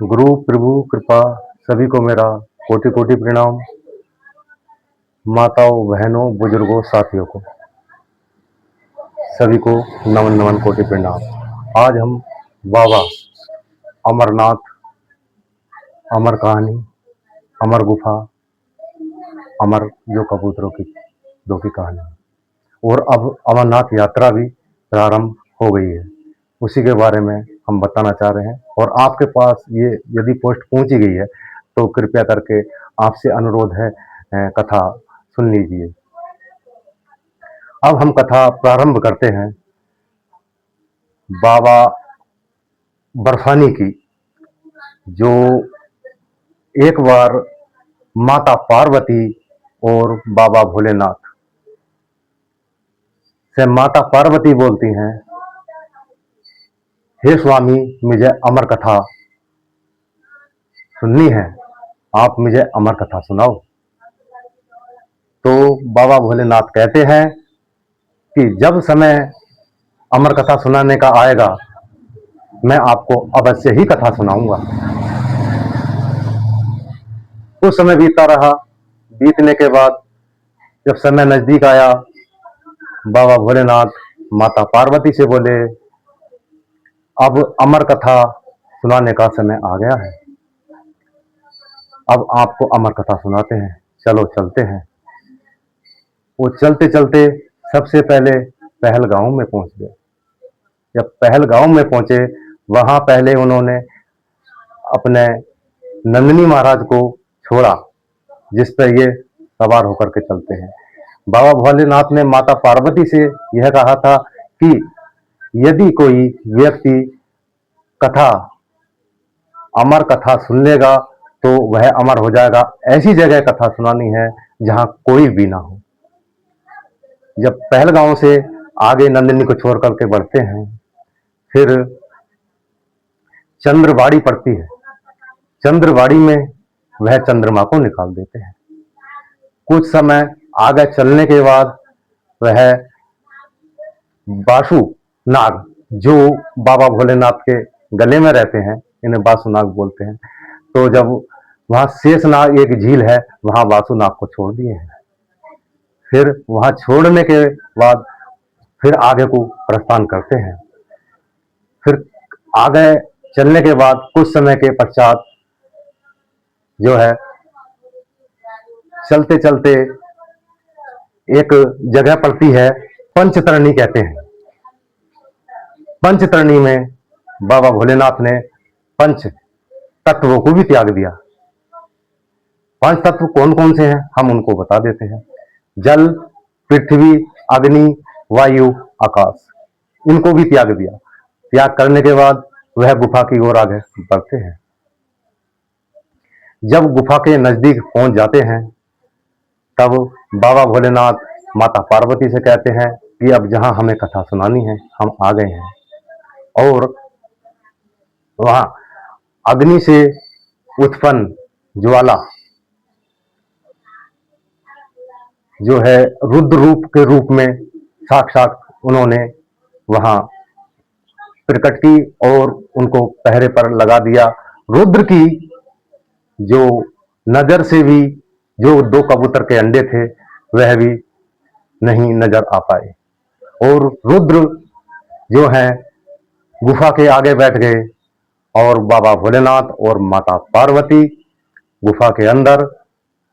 गुरु प्रभु कृपा सभी को मेरा कोटि कोटि प्रणाम। माताओं बहनों बुजुर्गों साथियों को सभी को नमन नमन कोटि प्रणाम। आज हम बाबा अमरनाथ, अमर कहानी, अमर गुफा, अमर जो कबूतरों की दो की कहानी, और अब अमरनाथ यात्रा भी प्रारंभ हो गई है, उसी के बारे में हम बताना चाह रहे हैं। और आपके पास ये यदि पोस्ट पहुंची गई है तो कृपया करके आपसे अनुरोध है, कथा सुन लीजिए। अब हम कथा प्रारंभ करते हैं बाबा बर्फानी की, जो एक बार माता पार्वती और बाबा भोलेनाथ से माता पार्वती बोलती हैं, हे स्वामी मुझे अमर कथा सुननी है, आप मुझे अमर कथा सुनाओ। तो बाबा भोलेनाथ कहते हैं कि जब समय अमर कथा सुनाने का आएगा मैं आपको अवश्य ही कथा सुनाऊंगा। कुछ समय बीतता रहा। बीतने के बाद जब समय नजदीक आया, बाबा भोलेनाथ माता पार्वती से बोले, अब अमर कथा सुनाने का समय आ गया है, अब आपको अमर कथा सुनाते हैं, चलो चलते हैं। वो चलते चलते सबसे पहले पहलगांव में पहुंच गए। जब पहलगांव में पहुंचे, वहां पहले उन्होंने अपने नंदनी महाराज को छोड़ा, जिस पर ये सवार होकर के चलते हैं। बाबा भोलेनाथ ने माता पार्वती से यह कहा था कि यदि कोई व्यक्ति कथा, अमर कथा सुन लेगा तो वह अमर हो जाएगा। ऐसी जगह कथा सुनानी है जहां कोई भी ना हो। जब पहलगांव से आगे नंदिनी को छोड़ करके बढ़ते हैं, फिर चंद्रवाड़ी पड़ती है। चंद्रवाड़ी में वह चंद्रमा को निकाल देते हैं। कुछ समय आगे चलने के बाद वह बासु नाग, जो बाबा भोलेनाथ के गले में रहते हैं, इन्हें बासु नाग बोलते हैं। तो जब वहां शेषनाग एक झील है, वहां बासु नाग को छोड़ दिए हैं। फिर वहां छोड़ने के बाद फिर आगे को प्रस्थान करते हैं। फिर आगे चलने के बाद कुछ समय के पश्चात जो है, चलते चलते एक जगह पड़ती है, पंचतरणी कहते हैं। पंचतरणी में बाबा भोलेनाथ ने पंच तत्वों को भी त्याग दिया। पांच तत्व कौन कौन से हैं हम उनको बता देते हैं। जल, पृथ्वी, अग्नि, वायु, आकाश, इनको भी त्याग दिया। त्याग करने के बाद वह गुफा की ओर आगे बढ़ते हैं। जब गुफा के नजदीक पहुंच जाते हैं, तब बाबा भोलेनाथ माता पार्वती से कहते हैं कि अब जहां हमें कथा सुनानी है हम आ गए हैं। और वहां अग्नि से उत्पन्न ज्वाला जो है रुद्र रूप के रूप में साक्षात उन्होंने वहां प्रकट की और उनको पहरे पर लगा दिया। रुद्र की जो नजर से भी जो दो कबूतर के अंडे थे वह भी नहीं नजर आ पाए। और रुद्र जो है गुफा के आगे बैठ गए और बाबा भोलेनाथ और माता पार्वती गुफा के अंदर,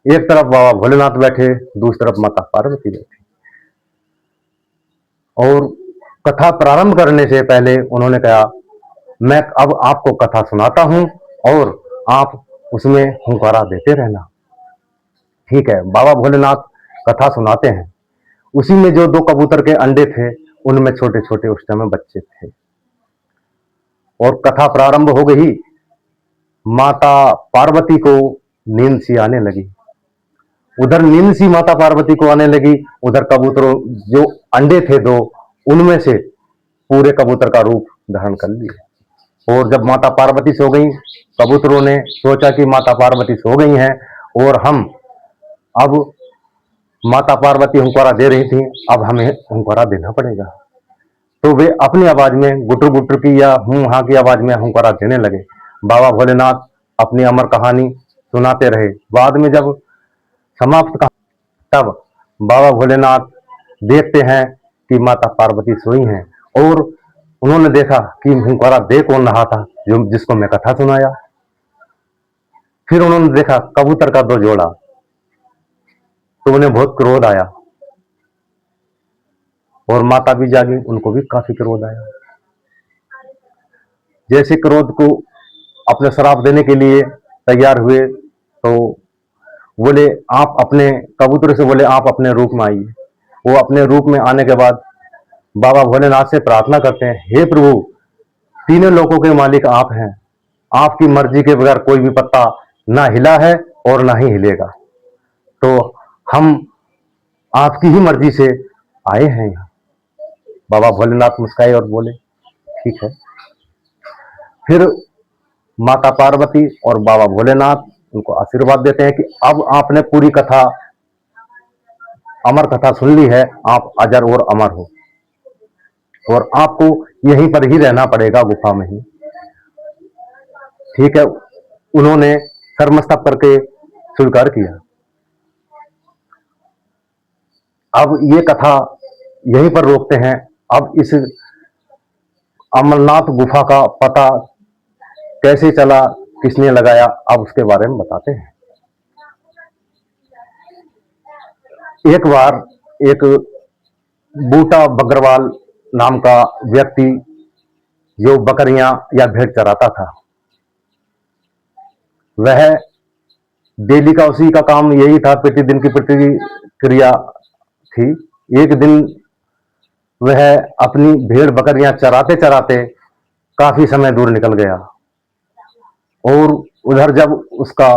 एक तरफ बाबा भोलेनाथ बैठे, दूसरी तरफ माता पार्वती बैठी। और कथा प्रारंभ करने से पहले उन्होंने कहा, मैं अब आपको कथा सुनाता हूं और आप उसमें हुंकारा देते रहना। ठीक है, बाबा भोलेनाथ कथा सुनाते हैं। उसी में जो दो कबूतर के अंडे थे उनमें छोटे छोटे उस समय बच्चे थे। और कथा प्रारंभ हो गई। माता पार्वती को नींद सी आने लगी। उधर नींद सी माता पार्वती को आने लगी, उधर कबूतरों जो अंडे थे दो, उनमें से पूरे कबूतर का रूप धारण कर लिया। और जब माता पार्वती सो गई, कबूतरों ने सोचा कि माता पार्वती सो गई हैं और हम अब माता पार्वती हुंकारा दे रही थी, अब हमें हुंकारा देना पड़ेगा। तो वे अपनी आवाज में गुटर गुटर की या हूं हां की आवाज में हुंकारा देने लगे। बाबा भोलेनाथ अपनी अमर कहानी सुनाते रहे। बाद में जब समाप्त तब बाबा भोलेनाथ देखते हैं कि माता पार्वती सोई हैं, और उन्होंने देखा कि हुंकारा दे कौन रहा था जो जिसको मैं कथा सुनाया। फिर उन्होंने देखा कबूतर का दो जोड़ा, तो उन्हें बहुत क्रोध आया, और माता भी जागी, उनको भी काफी क्रोध आया। जैसे क्रोध को अपने श्राप देने के लिए तैयार हुए, तो बोले आप अपने कबूतर से बोले आप अपने रूप में आइए। वो अपने रूप में आने के बाद बाबा भोलेनाथ से प्रार्थना करते हैं, हे प्रभु, तीनों लोकों के मालिक आप हैं, आपकी मर्जी के बगैर कोई भी पत्ता ना हिला है और ना ही हिलेगा, तो हम आपकी ही मर्जी से आए हैं यहाँ। बाबा भोलेनाथ मुस्काए और बोले ठीक है। फिर माता पार्वती और बाबा भोलेनाथ उनको आशीर्वाद देते हैं कि अब आपने पूरी कथा, अमर कथा सुन ली है, आप अजर और अमर हो, और आपको यहीं पर ही रहना पड़ेगा, गुफा में ही। ठीक है, उन्होंने सरमस्तक करके स्वीकार किया। अब ये कथा यहीं पर रोकते हैं। अब इस अमरनाथ गुफा का पता कैसे चला, किसने लगाया, अब उसके बारे में बताते हैं। एक बार एक बूटा बकरवाल नाम का व्यक्ति जो बकरियां या भेड़ चराता था, वह डेली का उसी का काम यही था, प्रतिदिन की प्रतिक्रिया थी। एक दिन वह अपनी भेड़ बकरियां चराते चराते काफी समय दूर निकल गया, और उधर जब उसका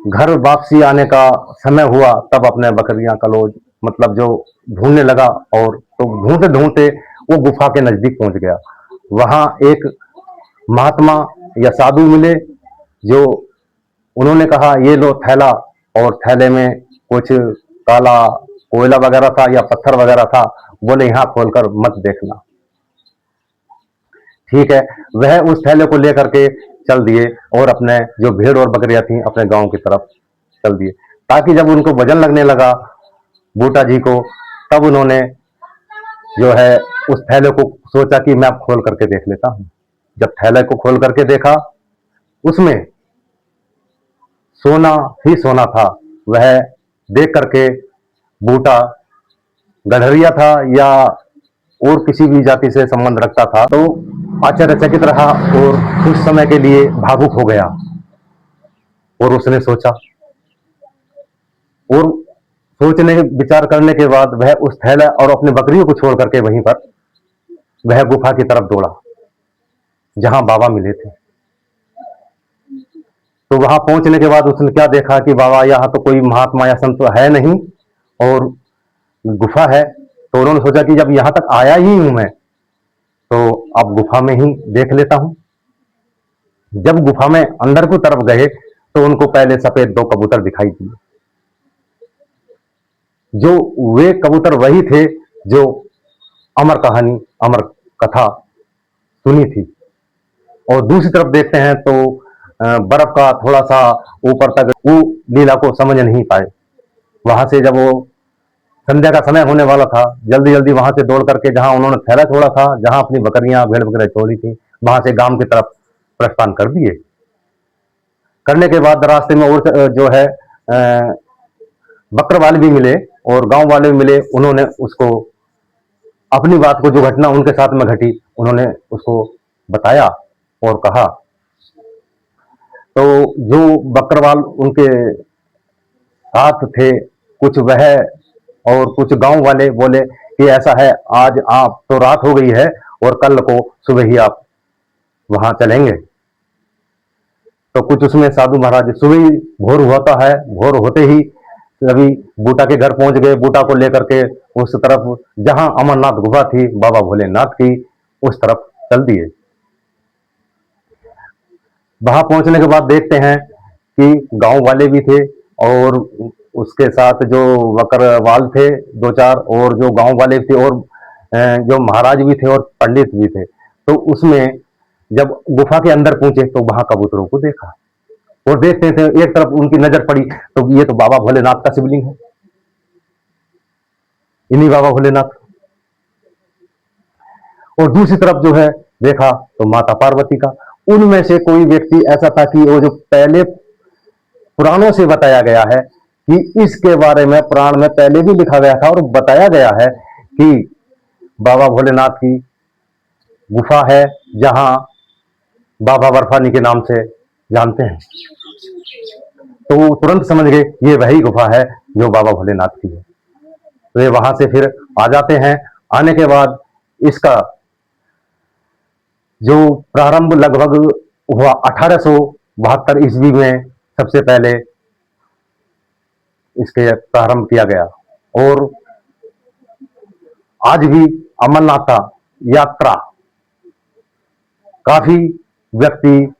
घर वापसी आने का समय हुआ, तब अपने बकरियां का लोज मतलब जो ढूंढने लगा, और तो ढूंढते ढूंढते वो गुफा के नजदीक पहुंच गया। वहां एक महात्मा या साधु मिले, जो उन्होंने कहा ये लो थैला, और थैले में कुछ काला कोयला वगैरह था या पत्थर वगैरह था, बोले यहां खोलकर मत देखना। ठीक है, वह उस थैले को लेकर के चल दिए, और अपने जो भेड़ और बकरियां थी अपने गांव की तरफ चल दिए, ताकि जब उनको वजन लगने लगा बूटा जी को, तब उन्होंने जो है उस थैले को सोचा कि मैं अब खोल करके देख लेता हूं। जब थैले को खोल करके देखा, उसमें सोना ही सोना था। वह देख करके बूटा गडरिया था या और किसी भी जाति से संबंध रखता था, तो आश्चर्यचकित रहा और कुछ समय के लिए भावुक हो गया, और उसने सोचा, और सोचने विचार करने के बाद वह उस थैला और अपनी बकरियों को छोड़ करके वहीं पर वह गुफा की तरफ दौड़ा जहां बाबा मिले थे। तो वहां पहुंचने के बाद उसने क्या देखा कि बाबा यहाँ तो कोई महात्मा या संत है नहीं, और गुफा है। तो उन्होंने सोचा कि जब यहां तक आया ही हूं मैं, तो अब गुफा में ही देख लेता हूं। जब गुफा में अंदर की तरफ गए, तो उनको पहले सफेद दो कबूतर दिखाई दिए। जो वे कबूतर वही थे जो अमर कहानी, अमर कथा सुनी थी। और दूसरी तरफ देखते हैं तो बर्फ का थोड़ा सा ऊपर तक वो लीला को समझ नहीं पाए। वहां से जब वो संध्या का समय होने वाला था, जल्दी जल्दी वहां से दौड़ करके जहां उन्होंने थैला छोड़ा था, जहां अपनी बकरियां भेड़ बकरियां छोड़ी थी, वहां से गांव की तरफ प्रस्थान कर दिए। करने के बाद रास्ते में और जो है बकर वाले भी मिले और गांव वाले भी मिले। उन्होंने उसको अपनी बात को, जो घटना उनके साथ में घटी, उन्होंने उसको बताया और कहा। तो जो बकरवाल उनके साथ थे, कुछ वह और कुछ गांव वाले बोले कि ऐसा है, आज आप तो रात हो गई है और कल को सुबह ही आप वहां चलेंगे। तो कुछ उसमें साधु महाराज, सुबह ही भोर होता है, भोर होते ही सभी बूटा के घर पहुंच गए। बूटा को लेकर के उस तरफ जहां अमरनाथ गुफा थी बाबा भोलेनाथ की, उस तरफ चल दिए। वहां पहुंचने के बाद देखते हैं कि गांव वाले भी थे और उसके साथ जो बकरवाल थे दो चार, और जो गांव वाले थे, और जो महाराज भी थे और पंडित भी थे। तो उसमें जब गुफा के अंदर पहुंचे तो वहां कबूतरों को देखा, और देखते थे एक तरफ उनकी नजर पड़ी तो ये तो बाबा भोलेनाथ का शिवलिंग है, इन्हीं बाबा भोलेनाथ। और दूसरी तरफ जो है देखा तो माता पार्वती का। उनमें से कोई व्यक्ति ऐसा था कि वो जो पहले पुराणों से बताया गया है कि इसके बारे में पुराण में पहले भी लिखा गया था और बताया गया है कि बाबा भोलेनाथ की गुफा है जहां बाबा बर्फानी के नाम से जानते हैं। तो वो तुरंत समझ गए ये वही गुफा है जो बाबा भोलेनाथ की है। तो ये वहां से फिर आ जाते हैं। आने के बाद इसका जो प्रारंभ लगभग हुआ 1872 ईस्वी में सबसे पहले इसके प्रारंभ किया गया। और आज भी अमरनाथ यात्रा काफी व्यक्ति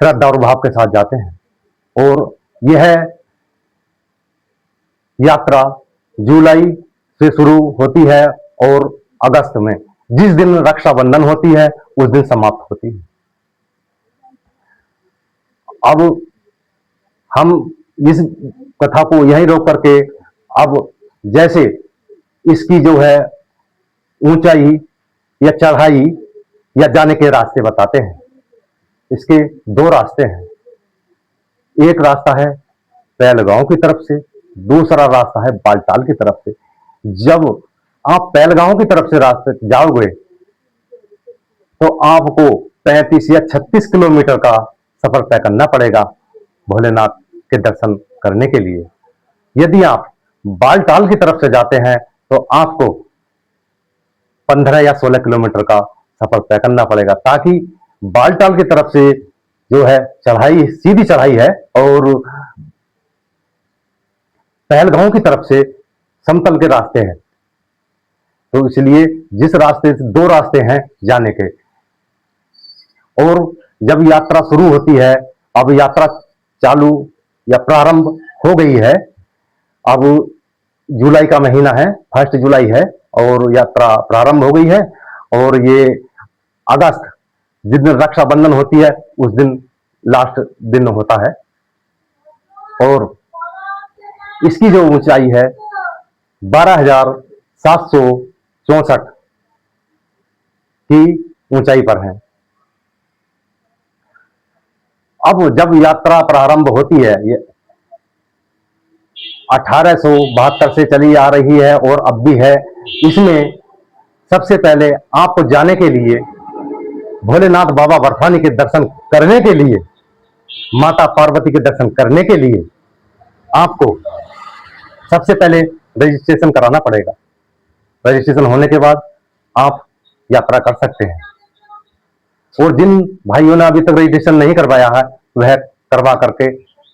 श्रद्धा और भाव के साथ जाते हैं। और यह यात्रा जुलाई से शुरू होती है और अगस्त में जिस दिन रक्षाबंधन होती है उस दिन समाप्त होती है। अब हम इस कथा को यहीं रोक करके अब जैसे इसकी जो है ऊंचाई या चढ़ाई या जाने के रास्ते बताते हैं। इसके दो रास्ते हैं। एक रास्ता है पहलगांव की तरफ से, दूसरा रास्ता है बालटाल की तरफ से। जब आप पहलगांव की तरफ से रास्ते जाओगे तो आपको 35 या 36 किलोमीटर का सफर तय करना पड़ेगा भोलेनाथ के दर्शन करने के लिए। यदि आप बालटाल की तरफ से जाते हैं तो आपको 15 या 16 किलोमीटर का सफर तय करना पड़ेगा, ताकि बालटाल की तरफ से जो है चढ़ाई सीधी चढ़ाई है और पहलगांव की तरफ से समतल के रास्ते हैं। तो इसलिए जिस रास्ते से दो रास्ते हैं जाने के। और जब यात्रा शुरू होती है, अब यात्रा चालू या प्रारंभ हो गई है। अब जुलाई का महीना है, 1 जुलाई है और यात्रा प्रारंभ हो गई है। और ये अगस्त जिस दिन रक्षाबंधन होती है उस दिन लास्ट दिन होता है। और इसकी जो ऊंचाई है 12,764 की ऊंचाई पर है। अब जब यात्रा प्रारंभ होती है, ये 1872 से चली आ रही है और अब भी है। इसमें सबसे पहले आपको जाने के लिए भोलेनाथ बाबा बर्फानी के दर्शन करने के लिए, माता पार्वती के दर्शन करने के लिए आपको सबसे पहले रजिस्ट्रेशन कराना पड़ेगा। रजिस्ट्रेशन होने के बाद आप यात्रा कर सकते हैं। और जिन भाइयों ने अभी तक रजिस्ट्रेशन नहीं करवाया है वह करवा करके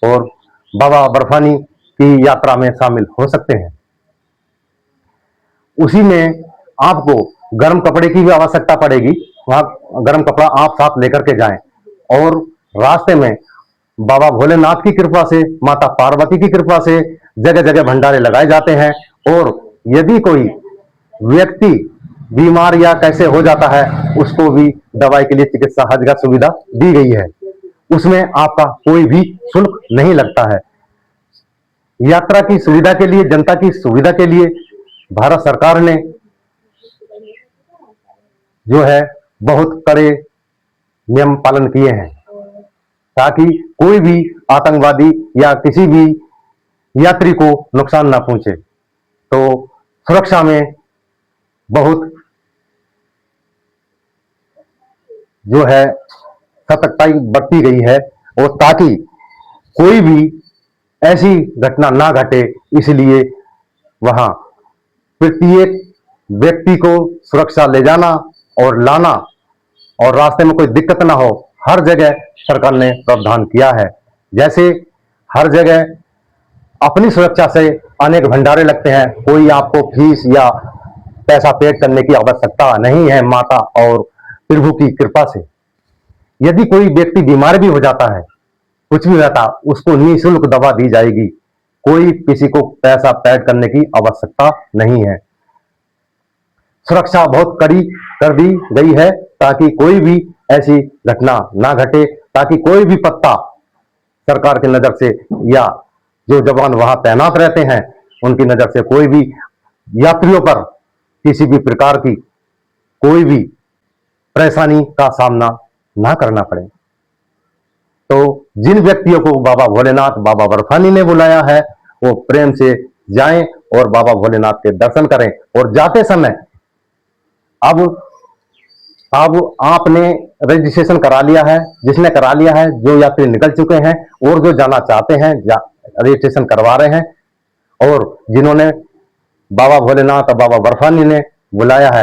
और बाबा बर्फानी की यात्रा में शामिल हो सकते हैं। उसी में आपको गर्म कपड़े की भी आवश्यकता पड़ेगी। वहां गर्म कपड़ा आप साथ लेकर के जाएं। और रास्ते में बाबा भोलेनाथ की कृपा से, माता पार्वती की कृपा से जगह जगह भंडारे लगाए जाते हैं। और यदि कोई व्यक्ति बीमार या कैसे हो जाता है उसको भी दवाई के लिए चिकित्सा हज का सुविधा दी गई है। उसमें आपका कोई भी शुल्क नहीं लगता है। यात्रा की सुविधा के लिए, जनता की सुविधा के लिए भारत सरकार ने जो है बहुत कड़े नियम पालन किए हैं, ताकि कोई भी आतंकवादी या किसी भी यात्री को नुकसान ना पहुंचे। तो सुरक्षा में बहुत जो है सतर्कता बरती गई है, और ताकि कोई भी ऐसी घटना ना घटे, इसलिए वहां प्रत्येक व्यक्ति को सुरक्षा ले जाना और लाना और रास्ते में कोई दिक्कत ना हो, हर जगह सरकार ने प्रावधान किया है। जैसे हर जगह अपनी सुरक्षा से अनेक भंडारे लगते हैं, कोई आपको फीस या पैसा पेड करने की आवश्यकता नहीं है माता और प्रभु की कृपा से। यदि कोई व्यक्ति बीमार भी हो जाता है, कुछ भी रहता, उसको निःशुल्क दवा दी जाएगी। कोई किसी को पैसा पेड करने की आवश्यकता नहीं है। सुरक्षा बहुत कड़ी कर दी गई है ताकि कोई भी ऐसी घटना ना घटे, ताकि कोई भी पत्ता सरकार की नजर से या जो जवान वहां तैनात रहते हैं उनकी नजर से कोई भी यात्रियों पर किसी भी प्रकार की कोई भी परेशानी का सामना ना करना पड़े। तो जिन व्यक्तियों को बाबा भोलेनाथ, बाबा बर्फानी ने बुलाया है, वो प्रेम से जाएं और बाबा भोलेनाथ के दर्शन करें। और जाते समय अब अब आपने रजिस्ट्रेशन करा लिया है, जिसने करा लिया है, जो यात्री निकल चुके हैं और जो जाना चाहते हैं रजिस्ट्रेशन करवा रहे हैं, और जिन्होंने बाबा भोलेनाथ और बाबा बर्फानी ने बुलाया है,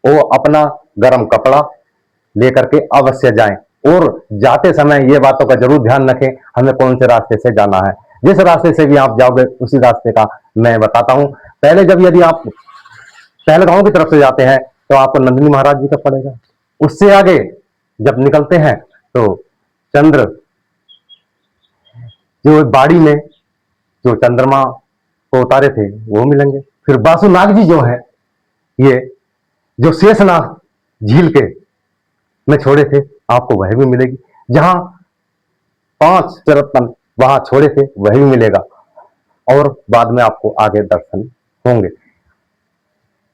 वो अपना गर्म कपड़ा लेकर के अवश्य जाएं। और जाते समय ये बातों का जरूर ध्यान रखें, हमें कौन से रास्ते से जाना है। जिस रास्ते से भी आप जाओगे उसी रास्ते का मैं बताता हूं। पहले जब यदि आप पहलगांव की तरफ से जाते हैं तो आपको नंदिनी महाराज जी का पड़ेगा। उससे आगे जब निकलते हैं तो चंद्र, जो बाड़ी में जो चंद्रमा को उतारे थे वो मिलेंगे। फिर बासुनाग जी जो है, ये जो शेषनाग झील के में छोड़े थे, आपको वह भी मिलेगी। जहां 5 रत्न वहां छोड़े थे वह भी मिलेगा, और बाद में आपको आगे दर्शन होंगे।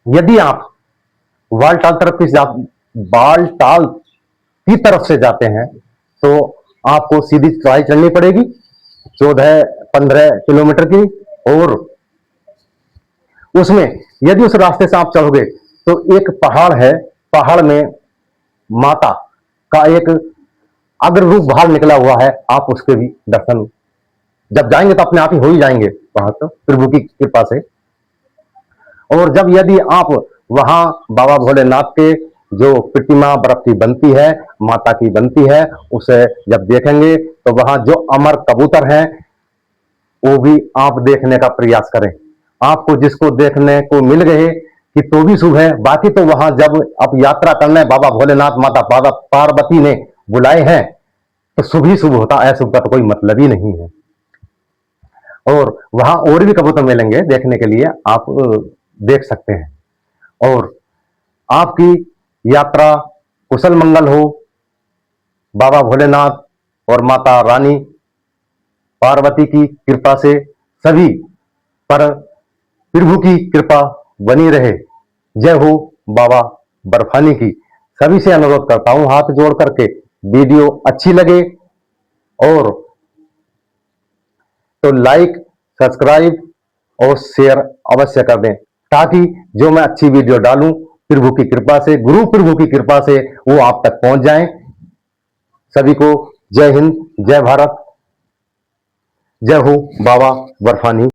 यदि आप बालटाल की तरफ से जाते हैं तो आपको सीधी चढ़ाई चढ़नी पड़ेगी 14-15 किलोमीटर की। और उसमें यदि उस रास्ते से आप चढ़ोगे तो एक पहाड़ है, पहाड़ में माता का एक अग्र रूप बाहर निकला हुआ है, आप उसके भी दर्शन जब जाएंगे तो अपने आप ही हो ही जाएंगे वहां तो प्रभु की कृपा से। और जब यदि आप वहां बाबा भोलेनाथ के जो प्रतिमा बर्फ की बनती है, माता की बनती है, उसे जब देखेंगे तो वहां जो अमर कबूतर हैं वो भी आप देखने का प्रयास करें। आपको जिसको देखने को मिल गए कि तो भी शुभ है, बाकी तो वहां जब आप यात्रा करना बाबा भोलेनाथ, माता पार्वती ने बुलाए हैं तो शुभ ही शुभ होता, अशुभ का तो कोई मतलब ही नहीं है। और वहां और भी कबूतर मिलेंगे देखने के लिए, आप देख सकते हैं। और आपकी यात्रा कुशल मंगल हो। बाबा भोलेनाथ और माता रानी पार्वती की कृपा से सभी पर प्रभु की कृपा बनी रहे। जय हो बाबा बर्फानी की। सभी से अनुरोध करता हूं हाथ जोड़ करके, वीडियो अच्छी लगे और तो लाइक, सब्सक्राइब और शेयर अवश्य कर दें, ताकि जो मैं अच्छी वीडियो डालूं प्रभु की कृपा से, गुरु प्रभु की कृपा से वो आप तक पहुंच जाएं। सभी को जय हिंद, जय भारत, जय हो बाबा बर्फानी।